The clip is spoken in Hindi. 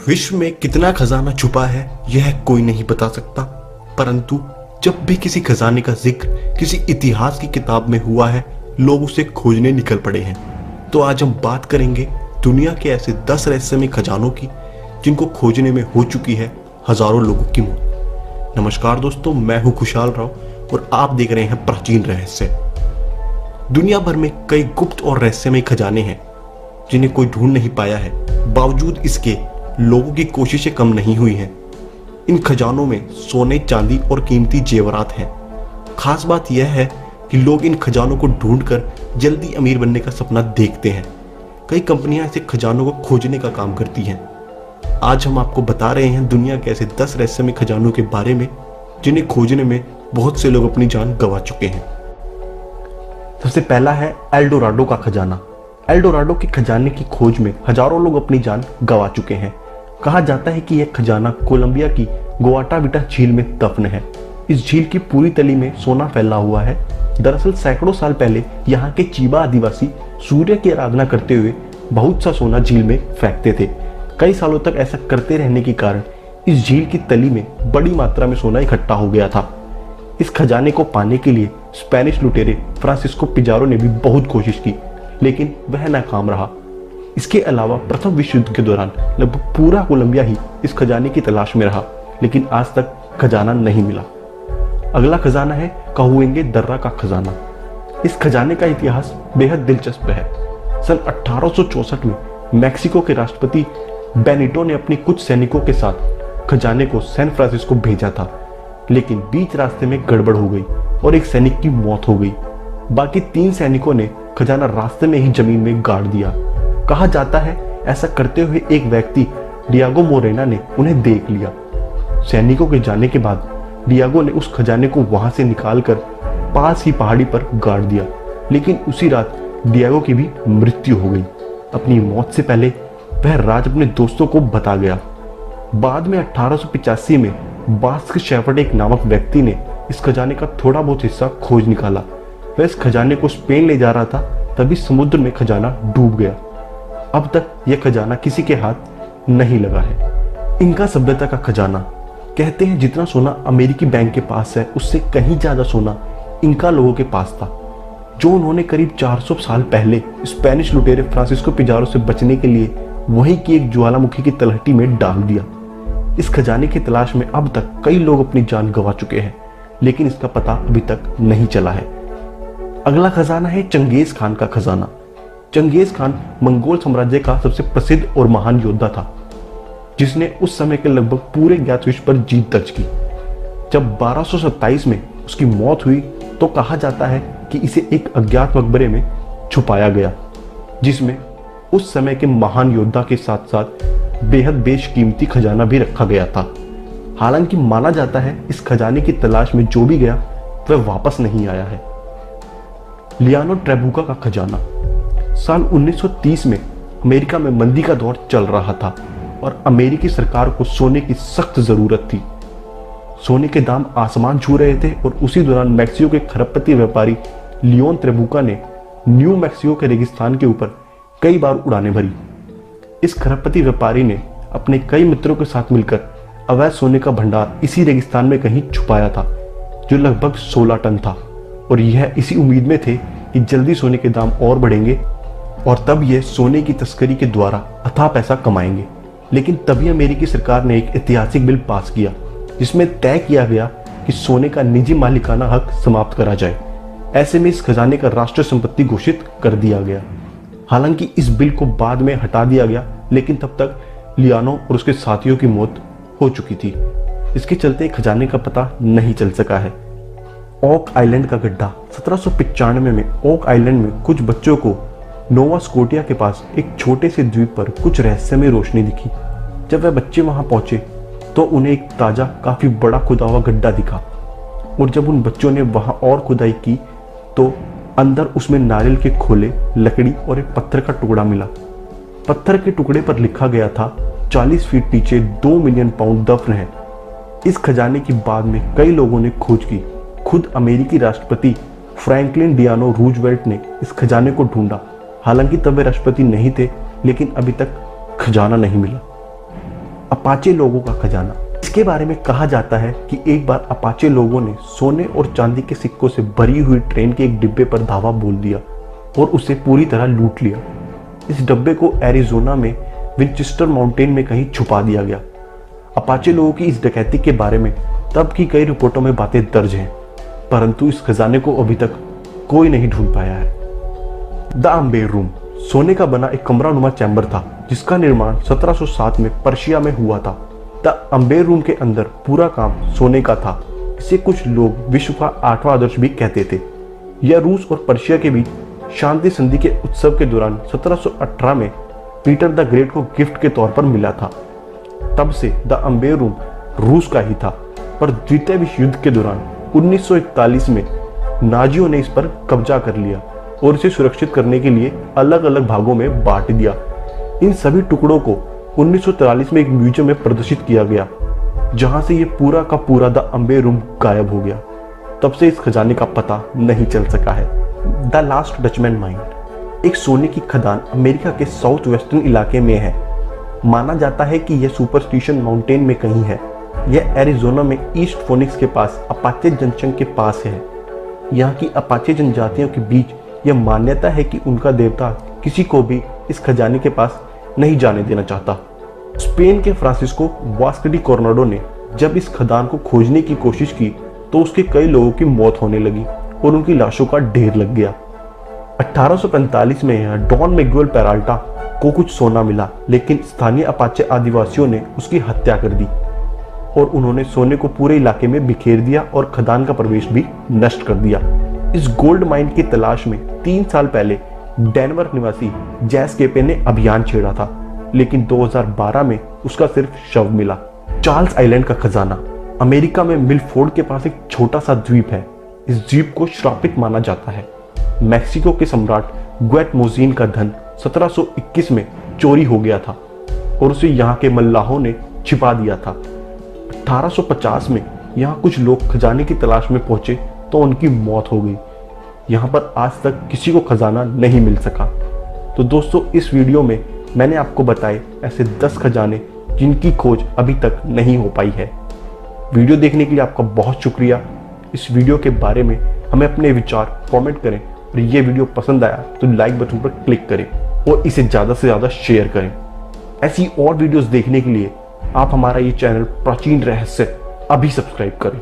विश्व में कितना खजाना छुपा है यह कोई नहीं बता सकता, परंतु जब भी किसी खजाने का जिक्र किसी इतिहास की किताब में हुआ है, लोग उसे खोजने निकल पड़े हैं। तो आज हम बात करेंगे दुनिया के ऐसे 10 रहस्यमय खजानों की जिनको खोजने में हो चुकी है हजारों लोगों की मौत। नमस्कार दोस्तों, मैं हूं खुशहाल राव और आप देख रहे हैं प्राचीन रहस्य। दुनिया भर में कई गुप्त और रहस्यमय खजाने हैं जिन्हें कोई ढूंढ नहीं पाया है, बावजूद इसके लोगों की कोशिशें कम नहीं हुई हैं। इन खजानों में सोने, चांदी और कीमती जेवरात हैं। खास बात यह है कि लोग इन खजानों को ढूंढकर जल्दी अमीर बनने का सपना देखते हैं। कई कंपनियां ऐसे खजानों को खोजने का काम करती हैं। आज हम आपको बता रहे हैं दुनिया के ऐसे 10 रहस्यमय खजानों के बारे में जिन्हें खोजने में बहुत से लोग अपनी जान गंवा चुके हैं। सबसे पहला है एल्डोराडो का खजाना। एल्डोराडो के खजाने की खोज में हजारों लोग अपनी जान गंवा चुके हैं। कहा जाता है कि यह खजाना कोलंबिया की गुआटाविटा झील में दफन है। इस झील की पूरी तली में सोना फैला हुआ है। दरअसल सैकड़ों साल पहले यहाँ के चीबा आदिवासी सूर्य की आराधना करते हुए बहुत सा सोना झील में फेंकते थे। कई सालों तक ऐसा करते रहने के कारण इस झील की तली में बड़ी मात्रा में सोना इकट्ठा हो गया था। इस खजाने को पाने के लिए स्पेनिश लुटेरे फ्रांसिस्को पिजारो ने भी बहुत कोशिश की, लेकिन वह नाकाम रहा। इसके अलावा प्रथम विश्व युद्ध के दौरान लगभग पूरा कोलंबिया ही इस खजाने की तलाश में रहा, लेकिन आज तक खजाना नहीं मिला। अगला खजाना है काहुएंगे दर्रा का खजाना। इस खजाने का इतिहास बेहद दिलचस्प है। सन 1864 में मैक्सिको के राष्ट्रपति बेनिटो ने अपने कुछ सैनिकों के साथ खजाने को सैन फ्रांसिस्को भेजा था, लेकिन बीच रास्ते में गड़बड़ हो गई और एक सैनिक की मौत हो गई। बाकी 3 सैनिकों ने खजाना रास्ते में ही जमीन में गाड़ दिया। कहा जाता है ऐसा करते हुए एक व्यक्ति डियागो मोरेना ने उन्हें देख लिया। सैनिकों के जाने के बाद डियागो ने उस खजाने को वहां से निकालकर पास ही पहाड़ी पर गाड़ दिया, लेकिन उसी रात डियागो की भी मृत्यु हो गई। अपनी मौत से पहले वह राज अपने दोस्तों को बता गया। बाद में 1885 में बास्क शेफर्ड एक नामक व्यक्ति ने इस खजाने का थोड़ा बहुत हिस्सा खोज निकाला। वह इस खजाने को स्पेन ले जा रहा था, तभी समुद्र में खजाना डूब गया। अब तक यह खजाना किसी के हाथ नहीं लगा है। इंका सभ्यता का खजाना। कहते हैं जितना सोना अमेरिकी बैंक के पास है, उससे कहीं ज्यादा सोना इंका लोगों के पास था, जो उन्होंने करीब 400 साल पहले स्पेनिश लुटेरे फ्रांसिस्को पिजारो से बचने के लिए वहीं की एक ज्वालामुखी की तलहटी में डाल दिया। इस खजाने की तलाश में अब तक कई लोग अपनी जान गंवा चुके हैं, लेकिन इसका पता अभी तक नहीं चला है। अगला खजाना है चंगेज खान का खजाना। चंगेज खान मंगोल साम्राज्य का सबसे प्रसिद्ध और महान योद्धा था, जिसने उस समय के लगभग पूरे ज्ञात विश्व पर जीत दर्ज की। जब 1227 में उसकी मौत हुई तो कहा जाता है कि इसे एक अज्ञात मकबरे में छुपाया गया, जिसमें उस समय के महान योद्धा के साथ साथ बेहद बेशकीमती खजाना भी रखा गया था। हालांकि माना जाता है इस खजाने की तलाश में जो भी गया वह वापस नहीं आया है। लियानो ट्रेबुका का खजाना। साल 1930 में अमेरिका में मंदी का दौर चल रहा था और अमेरिकी सरकार को सोने की सख्त जरूरत थी। सोने के दाम आसमान छू रहे थे और उसी दौरान मैक्सिको के खरबपति व्यापारी लियोन ट्रेबुका ने न्यू मैक्सिको के रेगिस्तान के ऊपर कई बार उड़ानें भरी। इस खरबपति व्यापारी ने अपने कई मित्रों के साथ मिलकर अवैध सोने का भंडार इसी रेगिस्तान में कहीं छुपाया था, जो लगभग 16 टन था, और यह इसी उम्मीद में थे कि जल्दी सोने के दाम और बढ़ेंगे और तब यह सोने की तस्करी के द्वारा अथाह पैसा कमाएंगे। लेकिन तभी अमेरिकी सरकार ने एक ऐतिहासिक बिल पास किया, जिसमें तय किया गया कि सोने का निजी मालिकाना हक समाप्त करा जाए। ऐसे में इस खजाने का राष्ट्रीय संपत्ति घोषित कर दिया गया। हालांकि इस बिल को बाद में हटा दिया गया, लेकिन तब तक लियानो और उसके साथियों की मौत हो चुकी थी। इसके चलते खजाने का पता नहीं चल सका है। ओक आइलैंड का गड्ढा। 1795 में ओक आइलैंड में कुछ बच्चों को नोवा स्कोटिया के पास एक छोटे से द्वीप पर कुछ रहस्यमय रोशनी दिखी। जब वह बच्चे वहां पहुंचे तो उन्हें एक ताजा काफी बड़ा खुदा हुआ गड्ढा दिखा, और जब उन बच्चों ने वहां और खुदाई की तो अंदर उसमें नारियल के खोले, लकड़ी और एक पत्थर का टुकड़ा मिला। पत्थर के टुकड़े पर लिखा गया था 40 फीट नीचे 2 मिलियन पाउंड दफन है। इस खजाने की बाद में कई लोगों ने खोज की। खुद अमेरिकी राष्ट्रपति फ्रैंकलिन डियानो रूजवेल्ट ने इस खजाने को ढूंढा। हालांकि तब वे राष्ट्रपति नहीं थे, लेकिन अभी तक खजाना नहीं मिला। अपाचे लोगों का खजाना। इसके बारे में कहा जाता है कि एक बार अपाचे लोगों ने सोने और चांदी के सिक्कों से भरी हुई ट्रेन के एक डिब्बे पर धावा बोल दिया और उसे पूरी तरह लूट लिया। इस डब्बे को एरिजोना में विंचेस्टर माउंटेन में कहीं छुपा दिया गया। अपाचे लोगों की इस डकैती के बारे में तब की कई रिपोर्टों में बातें दर्ज हैं, परंतु इस खजाने को अभी तक कोई नहीं ढूंढ पाया है। द अम्बेर रूम सोने का बना एक कमरानुमा चैम्बर था जिसका निर्माण 1707 में पर्शिया में हुआ था। द अम्बेर रूम के अंदर पूरा काम सोने का था। इसे कुछ लोग विश्व का 8वां आदर्श भी कहते थे। यह रूस और पर्शिया के बीच शांति संधि के उत्सव के दौरान 1718 में पीटर द ग्रेट को गिफ्ट के तौर पर मिला था। तब से द अम्बेर रूम रूस का ही था, पर द्वितीय विश्व युद्ध के दौरान 1941 में नाजियों ने इस पर कब्जा कर लिया और इसे सुरक्षित करने के लिए अलग अलग भागों में बांट दिया। इन सभी टुकड़ों को 1943 में एक म्यूजियम में प्रदर्शित किया गया, जहां से ये पूरा का पूरा द अम्बेर रूम गायब हो गया। तब से इस खजाने का पता नहीं चल सका है। द लास्ट डचमैन माइंड एक सोने की खदान अमेरिका के साउथ वेस्टर्न इलाके में है। माना जाता है कि यह सुपरस्टिशन माउंटेन में कहीं है। यह एरिजोना में ईस्ट फोनिक्स के पास अपाचे जंक्शन के पास है। यहाँ की अपाचे जनजातियों के बीच यह मान्यता है कि उनका देवता किसी को भी इस खजाने के पास नहीं जाने देना चाहता। स्पेन के फ्रांसिस्को वास्को डी कोरोनाडो ने जब इस खदान को खोजने की कोशिश की तो उसके कई लोगों की मौत होने लगी और उनकी लाशों का ढेर लग गया। 1845 में यहाँ डॉन मैगुएल पेराल्टा को कुछ सोना मिला, लेकिन स्थानीय अपाचे आदिवासियों ने उसकी हत्या कर दी और उन्होंने सोने को पूरे इलाके में बिखेर दिया और खदान का प्रवेश भी नष्ट कर दिया। इस गोल्ड माइन की तलाश में 3 साल पहले डेनवर निवासी जैस केपे ने अभियान छेड़ा था, लेकिन 2012 में उसका सिर्फ शव मिला। चार्ल्स आइलैंड का खजाना अमेरिका में मिलफोर्ड के पास एक छोटा सा द्वीप है। इस द्वीप को श्रापित माना जाता है। मैक्सिको के सम्राट ग्वेटमोजिन का धन 1721 में चोरी हो गया था और उसे यहाँ के मल्लाहों ने छिपा दिया था। 1850 में यहाँ कुछ लोग खजाने की तलाश में पहुंचे तो उनकी मौत हो गई। यहाँ पर आज तक किसी को खजाना नहीं मिल सका। तो दोस्तों, इस वीडियो में मैंने आपको बताए ऐसे 10 खजाने जिनकी खोज अभी तक नहीं हो पाई है। वीडियो देखने के लिए आपका बहुत शुक्रिया। इस वीडियो के बारे में हमें अपने विचार कमेंट करें और ये वीडियो पसंद आया तो लाइक बटन पर क्लिक करें और इसे ज़्यादा से ज़्यादा शेयर करें। ऐसी और वीडियोस देखने के लिए आप हमारा ये चैनल प्राचीन रहस्य अभी सब्सक्राइब करें।